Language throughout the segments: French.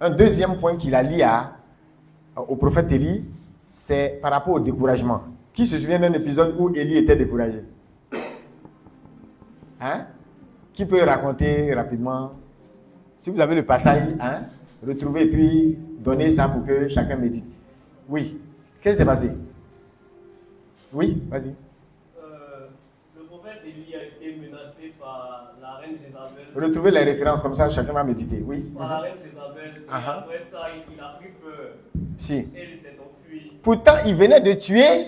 un deuxième point qu'il a lié au prophète Élie, c'est par rapport au découragement. Qui se souvient d'un épisode où Élie était découragé? Hein? Qui peut raconter rapidement? Si vous avez le passage, hein, retrouvez et puis donnez ça pour que chacun médite. Oui. Qu'est-ce qui s'est passé? Oui, vas-y. Le prophète Élie a été menacé par la reine Jézabel. Retrouvez les références, comme ça chacun va méditer. Oui. Par la reine Jézabel. Et après ça, il a pris peur. Si. Et il s'est enfui. Pourtant, il venait de tuer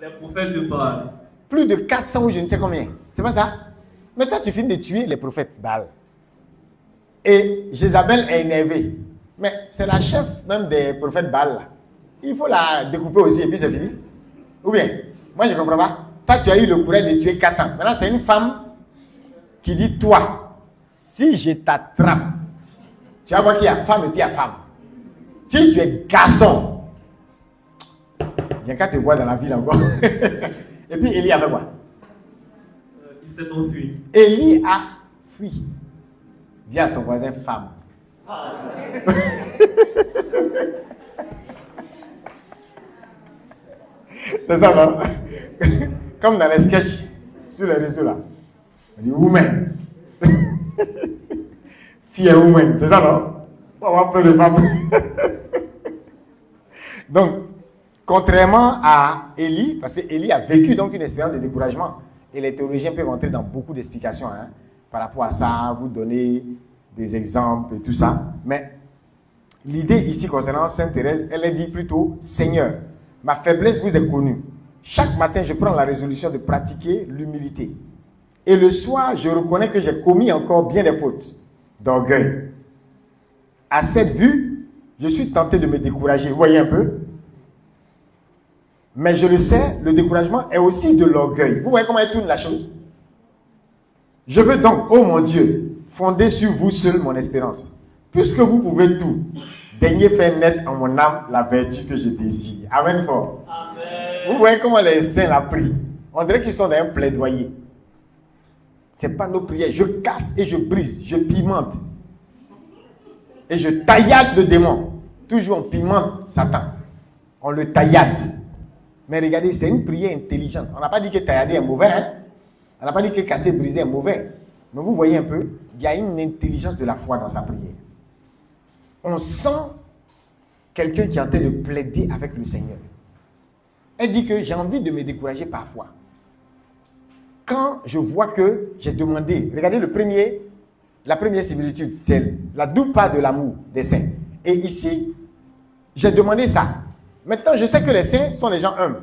les prophètes de Baal. Plus de 400 ou je ne sais combien. C'est pas ça? Mais toi, tu finis de tuer les prophètes Baal. Et Jézabel est énervée. Mais c'est la chef même des prophètes Baal là. Il faut la découper aussi et puis c'est fini. Ou bien, moi je ne comprends pas. Toi, tu as eu le courage de tuer 400. Maintenant, c'est une femme qui dit, toi, si je t'attrape, tu vas voir qu'il y a femme et puis il y a femme. Si tu es garçon, il n'y a qu'à te voir dans la ville encore. Et puis, Élie a fait quoi? Il s'est enfui. Élie a fui. Dis à ton voisin femme. C'est ça, non? Comme dans les sketchs sur les réseaux là. On dit woman. Fille et woman, c'est ça, non? On va avoir plein de femmes. Donc, contrairement à Élie, parce que Élie a vécu donc une expérience de découragement, et les théologiens peuvent entrer dans beaucoup d'explications hein, par rapport à ça, vous donner des exemples et tout ça. Mais l'idée ici concernant Sainte Thérèse, elle a dit plutôt, Seigneur, ma faiblesse vous est connue. Chaque matin, je prends la résolution de pratiquer l'humilité. Et le soir, je reconnais que j'ai commis encore bien des fautes d'orgueil. À cette vue, je suis tenté de me décourager. Vous voyez un peu? Mais je le sais, le découragement est aussi de l'orgueil. Vous voyez comment elle tourne la chose? Je veux donc, ô mon Dieu, fonder sur vous seul mon espérance. Puisque vous pouvez tout, daignez faire naître en mon âme la vertu que je désire. Amen fort. Amen. Vous voyez comment les saints la prient. On dirait qu'ils sont dans un plaidoyer. Ce n'est pas nos prières. Je casse et je brise, je pimente. Et je taillade le démon. Toujours on pimente Satan. On le taillade. Mais regardez, c'est une prière intelligente. On n'a pas dit que taillader est mauvais. Hein? On n'a pas dit que casser, briser est mauvais. Mais vous voyez un peu, il y a une intelligence de la foi dans sa prière. On sent quelqu'un qui est en train de plaider avec le Seigneur. Elle dit que j'ai envie de me décourager parfois. Quand je vois que j'ai demandé, regardez la première similitude, c'est la double part de l'amour des saints. Et ici, j'ai demandé ça. Maintenant, je sais que les saints sont des gens humbles.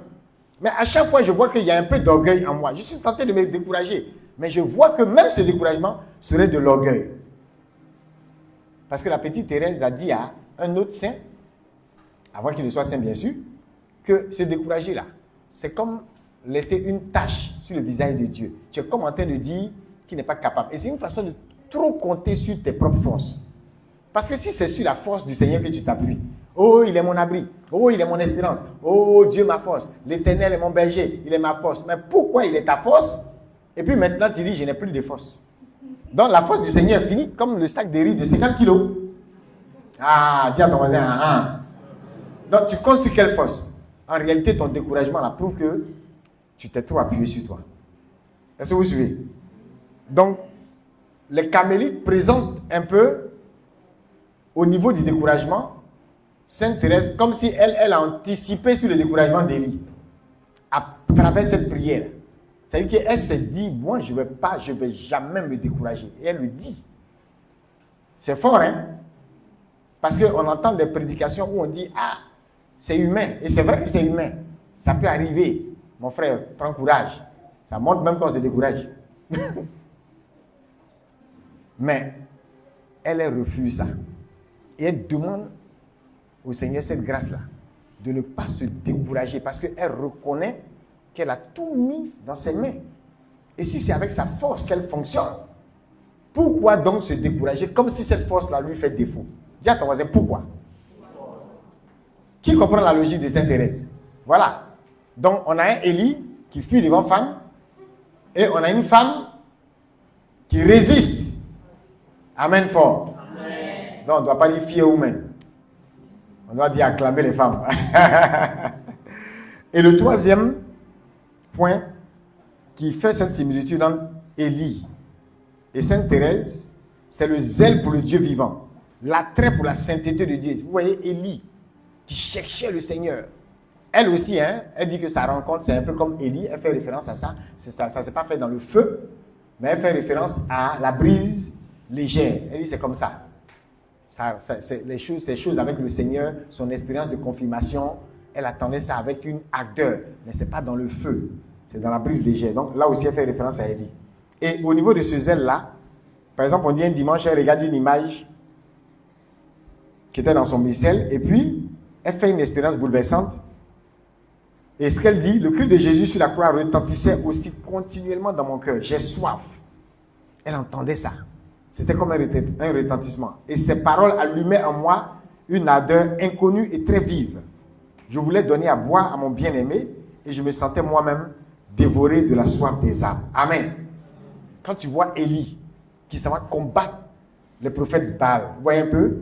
Mais à chaque fois, je vois qu'il y a un peu d'orgueil en moi. Je suis tenté de me décourager. Mais je vois que même ce découragement serait de l'orgueil. Parce que la petite Thérèse a dit à un autre saint, avant qu'il ne soit saint bien sûr, que se décourager là, c'est comme laisser une tache sur le visage de Dieu. Tu es comme en train de dire qu'il n'est pas capable. Et c'est une façon de trop compter sur tes propres forces. Parce que si c'est sur la force du Seigneur que tu t'appuies, oh, il est mon abri, oh, il est mon espérance, oh, Dieu ma force, l'Éternel est mon berger, il est ma force. Mais pourquoi il est ta force? Et puis maintenant tu dis, je n'ai plus de force. Donc la force du Seigneur est finie comme le sac de riz de 50 kilos. Ah, dis à ton voisin, ah. Donc tu comptes sur quelle force? En réalité, ton découragement là prouve que tu t'es trop appuyé sur toi. Est-ce que vous suivez? Donc, les carmélites présentent un peu, au niveau du découragement, Sainte Thérèse, comme si elle a anticipé sur le découragement d'Élie, à travers cette prière. C'est-à-dire qu'elle s'est dit, moi je ne vais jamais me décourager. Et elle le dit. C'est fort, hein? Parce qu'on entend des prédications où on dit, ah, c'est humain. Et c'est vrai que c'est humain. Ça peut arriver. Mon frère, prends courage. Ça montre même quand on se décourage. Mais elle refuse ça. Et elle demande au Seigneur cette grâce-là, de ne pas se décourager, parce qu'elle reconnaît qu'elle a tout mis dans ses mains. Et si c'est avec sa force qu'elle fonctionne, pourquoi donc se décourager comme si cette force-là lui fait défaut? Dis à ton voisin, pourquoi? Qui comprend la logique de Sainte Thérèse? Voilà. Donc, on a un Élie qui fuit devant femme, et on a une femme qui résiste. Amen fort. Amen. Non, on ne doit pas dire fier women. On doit dire acclamer les femmes. Et le troisième point qui fait cette similitude entre Élie et Sainte Thérèse, c'est le zèle pour le Dieu vivant, l'attrait pour la sainteté de Dieu. Vous voyez Élie qui cherchait le Seigneur. Elle aussi, hein, elle dit que sa rencontre, c'est un peu comme Élie, elle fait référence à ça. Ça ne s'est pas fait dans le feu, mais elle fait référence à la brise légère. Elle dit c'est comme ça. Ces choses avec le Seigneur, son expérience de confirmation, elle attendait ça avec une ardeur, mais ce n'est pas dans le feu, c'est dans la brise légère. Donc là aussi, elle fait référence à Élie. Et au niveau de ce zèle-là, par exemple, on dit un dimanche, elle regarde une image qui était dans son missel, et puis elle fait une expérience bouleversante. Et ce qu'elle dit, le cri de Jésus sur la croix retentissait aussi continuellement dans mon cœur. J'ai soif. Elle entendait ça. C'était comme un retentissement. Et ces paroles allumaient en moi une ardeur inconnue et très vive. Je voulais donner à boire à mon bien-aimé et je me sentais moi-même dévoré de la soif des âmes. Amen. Quand tu vois Élie qui s'en va combattre les prophètes Baal, vous voyez un peu?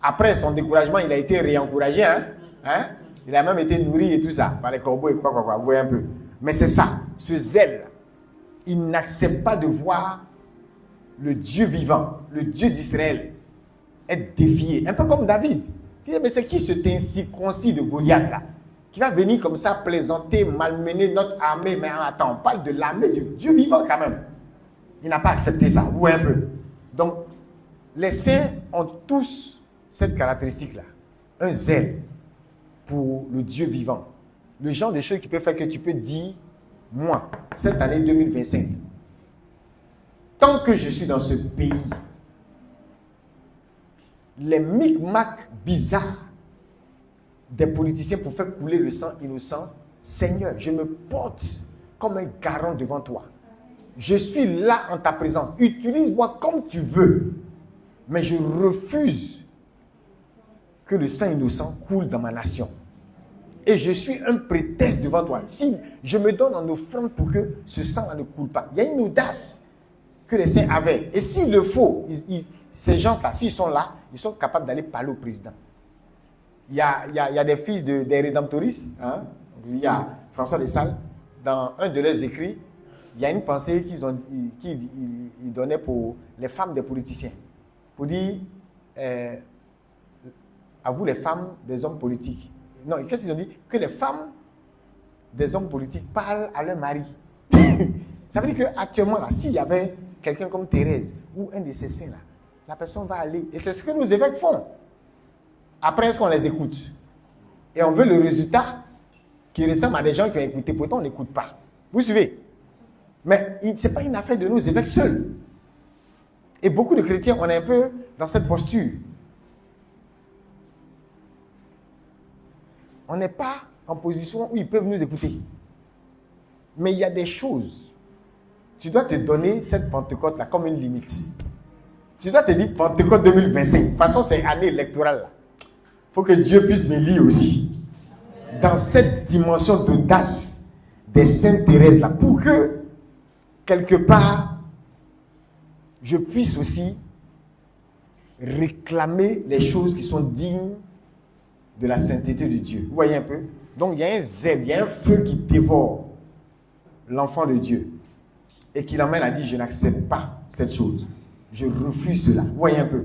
Après son découragement, il a été réencouragé. Hein? Il a même été nourri et tout ça, par les corbeaux et quoi. Vous voyez un peu. Mais c'est ça, ce zèle. Il n'accepte pas de voir le Dieu vivant, le Dieu d'Israël, être défié. Un peu comme David. Il dit, mais c'est qui cet incirconcis de Goliath là, qui va venir comme ça plaisanter, malmener notre armée? Mais attends, on parle de l'armée du Dieu vivant quand même. Il n'a pas accepté ça, vous voyez un peu. Donc, les saints ont tous cette caractéristique-là. Un zèle pour le Dieu vivant. Le genre de choses qui peut faire que tu peux dire, moi, cette année 2025, tant que je suis dans ce pays, les micmacs bizarres des politiciens pour faire couler le sang innocent, Seigneur, je me porte comme un garant devant toi. Je suis là en ta présence. Utilise-moi comme tu veux. Mais je refuse que le sang innocent coule dans ma nation. Et je suis un prétexte devant toi. Si je me donne en offrande pour que ce sang ne coule pas, il y a une audace que les saints avaient. Et s'il le faut, ces gens-là, s'ils sont là, ils sont capables d'aller parler au président. Il y a des fils des rédemptoristes, hein? Il y a François de Sales, dans un de leurs écrits, il y a une pensée qu'ils donnaient pour les femmes des politiciens. Pour dire, à vous les femmes des hommes politiques. Non, qu'est-ce qu'ils ont dit? Que les femmes des hommes politiques parlent à leur mari. Ça veut dire qu'actuellement, s'il y avait quelqu'un comme Thérèse ou un de ces saints-là, la personne va aller. Et c'est ce que nos évêques font. Après, est-ce qu'on les écoute? Et on veut le résultat qui ressemble à des gens qui ont écouté. Pourtant, on n'écoute pas. Vous suivez? Mais ce n'est pas une affaire de nos évêques seuls. Et beaucoup de chrétiens, on est un peu dans cette posture. On n'est pas en position où ils peuvent nous écouter. Mais il y a des choses. Tu dois te donner cette Pentecôte-là comme une limite. Tu dois te dire Pentecôte 2025. De toute façon, c'est année électorale. Il faut que Dieu puisse me lire aussi. Dans cette dimension d'audace des Saintes Thérèse là, pour que, quelque part, je puisse aussi réclamer les choses qui sont dignes de la sainteté de Dieu. Vous voyez un peu? Donc il y a un zèle, il y a un feu qui dévore l'enfant de Dieu et qui l'emmène à dire, je n'accepte pas cette chose. Je refuse cela. Vous voyez un peu?